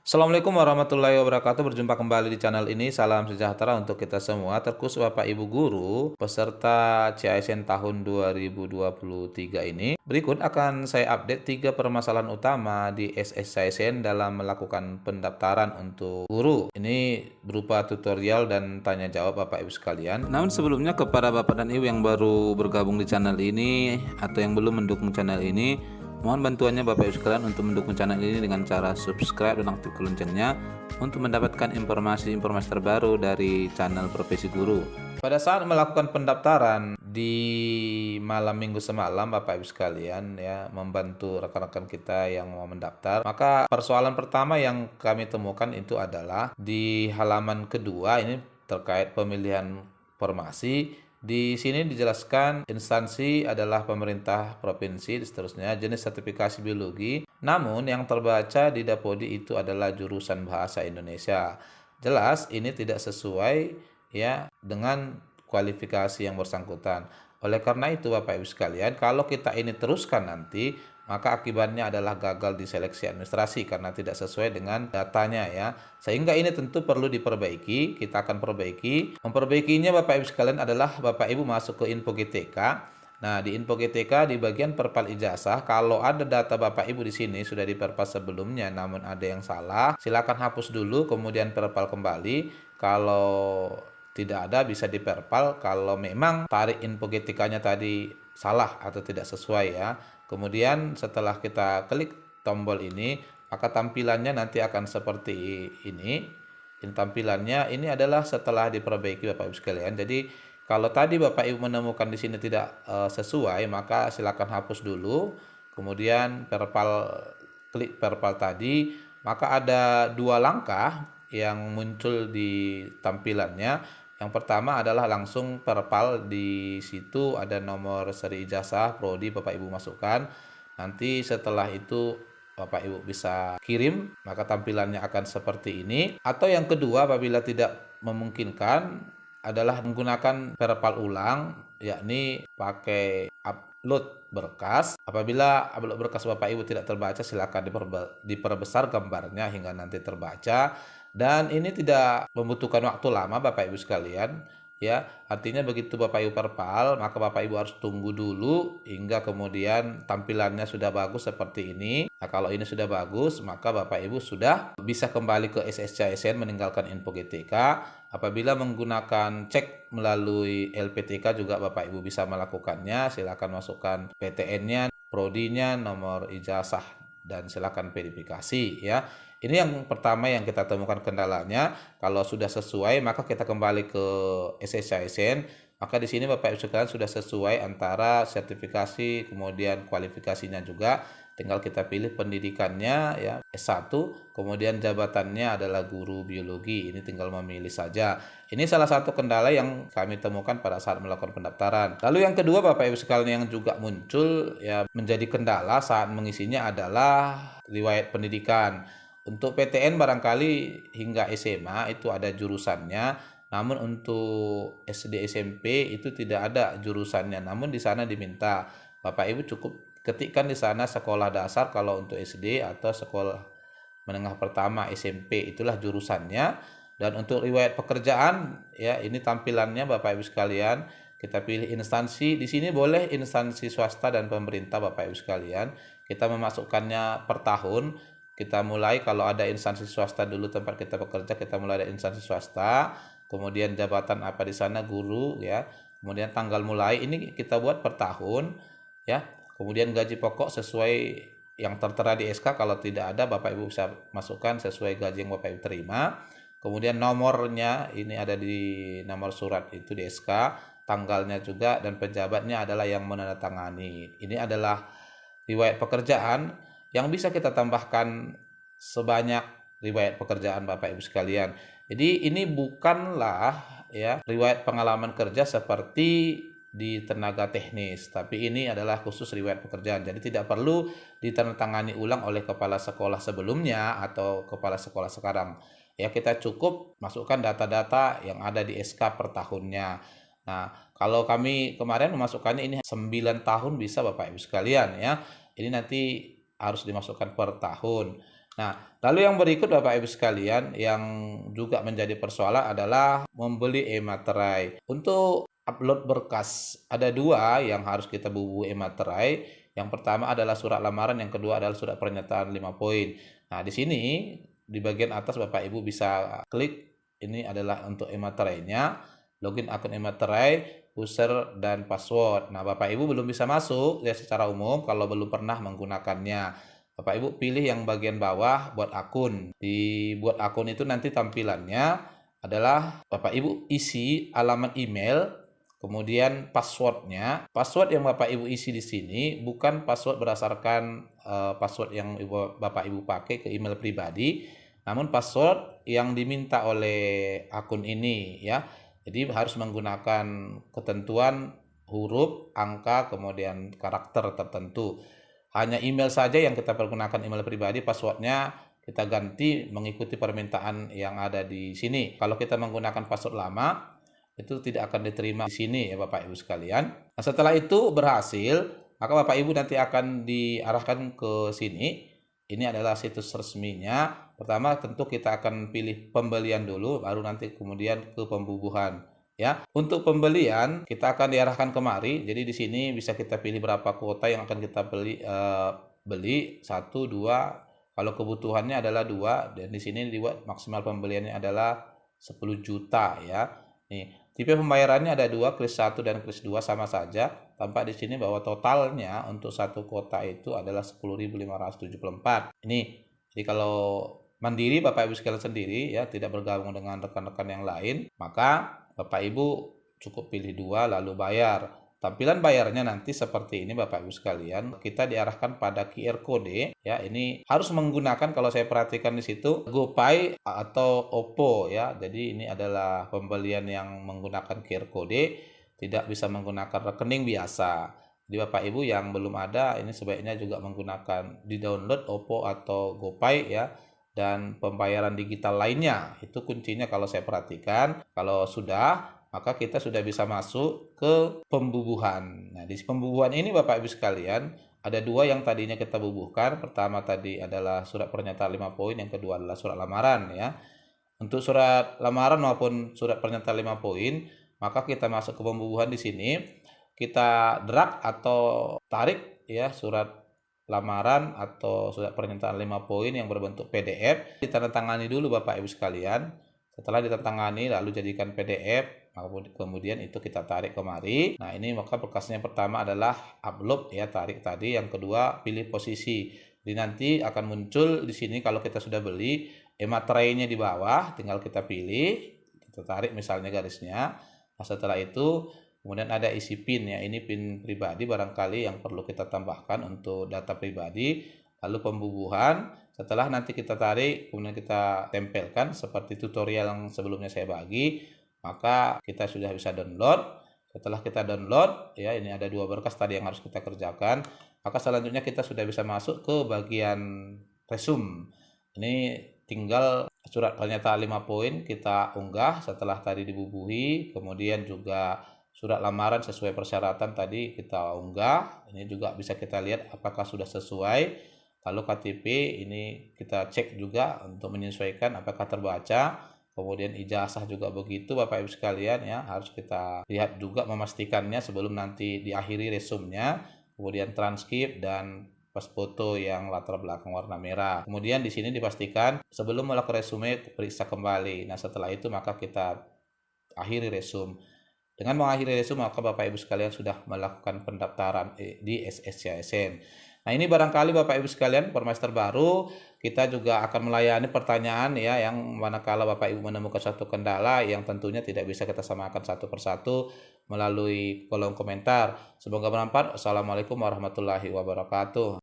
Assalamualaikum warahmatullahi wabarakatuh. Berjumpa kembali di channel ini. Salam sejahtera untuk kita semua, terkhusus Bapak Ibu guru peserta CASN tahun 2023 ini. Berikut akan saya update 3 permasalahan utama di CASN dalam melakukan pendaftaran untuk guru. Ini berupa tutorial dan tanya jawab Bapak Ibu sekalian. Namun sebelumnya, kepada Bapak dan Ibu yang baru bergabung di channel ini atau yang belum mendukung channel ini, mohon bantuannya Bapak Ibu sekalian untuk mendukung channel ini dengan cara subscribe dan aktifkan loncengnya untuk mendapatkan informasi-informasi terbaru dari channel Profesi Guru. Pada saat melakukan pendaftaran di malam minggu semalam, Bapak Ibu sekalian ya, membantu rekan-rekan kita yang mau mendaftar, maka persoalan pertama yang kami temukan itu adalah di halaman kedua ini terkait pemilihan formasi. Di sini dijelaskan instansi adalah pemerintah provinsi dan seterusnya, jenis sertifikasi biologi. Namun yang terbaca di Dapodi itu adalah jurusan bahasa Indonesia. Jelas ini tidak sesuai ya dengan kualifikasi yang bersangkutan. Oleh karena itu Bapak Ibu sekalian, kalau kita ini teruskan nanti, maka akibatnya adalah gagal di seleksi administrasi karena tidak sesuai dengan datanya ya. Sehingga ini tentu perlu diperbaiki, kita akan perbaiki. Memperbaikinya Bapak Ibu sekalian adalah Bapak Ibu masuk ke Info GTK. Nah, di Info GTK di bagian perpal ijazah, kalau ada data Bapak Ibu di sini sudah diperpal sebelumnya namun ada yang salah, silakan hapus dulu kemudian perpal kembali. Kalau tidak ada bisa diperpal kalau memang tarik Info GTK-nya tadi salah atau tidak sesuai ya. Kemudian setelah kita klik tombol ini, maka tampilannya nanti akan seperti ini. Ini tampilannya ini adalah setelah diperbaiki Bapak Ibu sekalian. Jadi kalau tadi Bapak Ibu menemukan di sini tidak sesuai, maka silakan hapus dulu. Kemudian klik perpal tadi, maka ada 2 langkah yang muncul di tampilannya. Yang pertama adalah langsung perpal, di situ ada nomor seri ijazah prodi Bapak Ibu masukkan. Nanti setelah itu Bapak Ibu bisa kirim, maka tampilannya akan seperti ini. Atau yang kedua, apabila tidak memungkinkan adalah menggunakan perpal ulang, yakni pakai upload berkas. Apabila upload berkas Bapak Ibu tidak terbaca, silakan diperbesar gambarnya hingga nanti terbaca. Dan ini tidak membutuhkan waktu lama Bapak Ibu sekalian ya. Artinya begitu Bapak Ibu perpal, maka Bapak Ibu harus tunggu dulu hingga kemudian tampilannya sudah bagus seperti ini. Nah, kalau ini sudah bagus, maka Bapak Ibu sudah bisa kembali ke SSCASN meninggalkan Info GTK. Apabila menggunakan cek melalui LPTK juga Bapak Ibu bisa melakukannya. Silakan masukkan PTN-nya, prodinya, nomor ijazah, dan silakan verifikasi ya. Ini yang pertama yang kita temukan kendalanya. Kalau sudah sesuai, maka kita kembali ke SSCASN. Maka di sini Bapak Ibu sekalian sudah sesuai antara sertifikasi kemudian kualifikasinya juga. Tinggal kita pilih pendidikannya ya, S1, kemudian jabatannya adalah guru biologi. Ini tinggal memilih saja. Ini salah satu kendala yang kami temukan pada saat melakukan pendaftaran. Lalu yang kedua Bapak Ibu sekalian yang juga muncul ya menjadi kendala saat mengisinya adalah riwayat pendidikan. Untuk PTN barangkali hingga SMA itu ada jurusannya, namun untuk SD SMP itu tidak ada jurusannya. Namun di sana diminta Bapak Ibu cukup ketikkan di sana sekolah dasar kalau untuk SD atau sekolah menengah pertama SMP, itulah jurusannya. Dan untuk riwayat pekerjaan ya, ini tampilannya Bapak Ibu sekalian. Kita pilih instansi, di sini boleh instansi swasta dan pemerintah Bapak Ibu sekalian. Kita memasukkannya per tahun. Kita mulai kalau ada instansi swasta dulu tempat kita bekerja, kita mulai dari instansi swasta, kemudian jabatan apa di sana guru ya, kemudian tanggal mulai ini kita buat per tahun ya, kemudian gaji pokok sesuai yang tertera di SK, kalau tidak ada Bapak Ibu bisa masukkan sesuai gaji yang Bapak Ibu terima. Kemudian nomornya ini ada di nomor surat itu di SK, tanggalnya juga, dan pejabatnya adalah yang menandatangani. Ini adalah riwayat pekerjaan yang bisa kita tambahkan sebanyak riwayat pekerjaan Bapak Ibu sekalian. Jadi ini bukanlah ya riwayat pengalaman kerja seperti di tenaga teknis, tapi ini adalah khusus riwayat pekerjaan. Jadi tidak perlu ditandatangani ulang oleh kepala sekolah sebelumnya atau kepala sekolah sekarang. Ya, kita cukup masukkan data-data yang ada di SK per tahunnya. Nah, kalau kami kemarin memasukkannya ini 9 tahun bisa Bapak Ibu sekalian ya. Ini nanti harus dimasukkan per tahun. Nah, lalu yang berikut Bapak Ibu sekalian yang juga menjadi persoalan adalah membeli e-materai. Untuk upload berkas ada dua yang harus kita bubuhi e-materai. Yang pertama adalah surat lamaran, yang kedua adalah surat pernyataan 5 poin. Nah, di sini di bagian atas Bapak Ibu bisa klik, ini adalah untuk e-materainya, login akun e-materai, user dan password. Nah, Bapak Ibu belum bisa masuk ya secara umum kalau belum pernah menggunakannya. Bapak Ibu pilih yang bagian bawah buat akun. Di buat akun itu nanti tampilannya adalah Bapak Ibu isi alamat email, kemudian passwordnya. Password yang Bapak Ibu isi di sini bukan password berdasarkan password yang Bapak Ibu pakai ke email pribadi, namun password yang diminta oleh akun ini ya. Jadi harus menggunakan ketentuan huruf, angka, kemudian karakter tertentu. Hanya email saja yang kita pergunakan, email pribadi, passwordnya kita ganti mengikuti permintaan yang ada di sini. Kalau kita menggunakan password lama, itu tidak akan diterima di sini ya Bapak Ibu sekalian. Nah, setelah itu berhasil, maka Bapak Ibu nanti akan diarahkan ke sini. Ini adalah situs resminya. Pertama tentu kita akan pilih pembelian dulu, baru nanti kemudian ke pembubuhan. Ya, untuk pembelian kita akan diarahkan kemari. Jadi di sini bisa kita pilih berapa kuota yang akan kita beli 1, 2. Kalau kebutuhannya adalah 2 dan di sini dibuat maksimal pembeliannya adalah 10 juta ya. Nih, tipe pembayarannya ada 2, kris 1 dan kris 2 sama saja. Tampak di sini bahwa totalnya untuk satu kuota itu adalah 10.574. Ini jadi kalau mandiri Bapak Ibu sekalian sendiri ya, tidak bergabung dengan rekan-rekan yang lain, maka Bapak Ibu cukup pilih 2 lalu bayar. Tampilan bayarnya nanti seperti ini Bapak Ibu sekalian. Kita diarahkan pada QR code ya. Ini harus menggunakan, kalau saya perhatikan di situ, GoPay atau OPPO ya. Jadi ini adalah pembelian yang menggunakan QR code, tidak bisa menggunakan rekening biasa. Jadi Bapak Ibu yang belum ada, ini sebaiknya juga menggunakan di-download OPPO atau GoPay ya. Dan pembayaran digital lainnya, itu kuncinya kalau saya perhatikan. Kalau sudah, maka kita sudah bisa masuk ke pembubuhan. Nah, di pembubuhan ini Bapak Ibu sekalian, ada 2 yang tadinya kita bubuhkan. Pertama tadi adalah surat pernyataan 5 poin, yang kedua adalah surat lamaran ya. Untuk surat lamaran maupun surat pernyataan 5 poin, maka kita masuk ke pembubuhan di sini. Kita drag atau tarik ya surat lamaran atau surat pernyataan 5 poin yang berbentuk PDF, ditandatangani dulu Bapak Ibu sekalian. Setelah ditandatangani lalu jadikan PDF, kemudian itu kita tarik kemari. Nah, ini maka berkasnya yang pertama adalah upload ya, tarik tadi. Yang kedua pilih posisi. Jadi nanti akan muncul di sini kalau kita sudah beli e-materainya di bawah, tinggal kita pilih, kita tarik misalnya garisnya. Nah, setelah itu kemudian ada isi PIN ya, ini PIN pribadi barangkali yang perlu kita tambahkan untuk data pribadi. Lalu pembubuhan, setelah nanti kita tarik, kemudian kita tempelkan seperti tutorial yang sebelumnya saya bagi, maka kita sudah bisa download. Setelah kita download, ya ini ada 2 berkas tadi yang harus kita kerjakan, maka selanjutnya kita sudah bisa masuk ke bagian resume. Ini tinggal surat pernyataan 5 poin kita unggah setelah tadi dibubuhi, kemudian juga surat lamaran sesuai persyaratan tadi kita unggah. Ini juga bisa kita lihat apakah sudah sesuai. Lalu KTP ini kita cek juga untuk menyesuaikan apakah terbaca. Kemudian ijazah juga begitu Bapak Ibu sekalian ya, harus kita lihat juga memastikannya sebelum nanti diakhiri resumenya. Kemudian transkrip dan pas foto yang latar belakang warna merah. Kemudian di sini dipastikan sebelum melakukan resume periksa kembali. Nah, setelah itu maka kita akhiri resume. Dengan mengakhiri resume maka Bapak Ibu sekalian sudah melakukan pendaftaran di SSCASN. Nah, ini barangkali Bapak Ibu sekalian Permaster baru, kita juga akan melayani pertanyaan ya, yang manakala Bapak Ibu menemukan satu kendala yang tentunya tidak bisa kita samakan satu persatu melalui kolom komentar. Semoga bermanfaat. Assalamualaikum warahmatullahi wabarakatuh.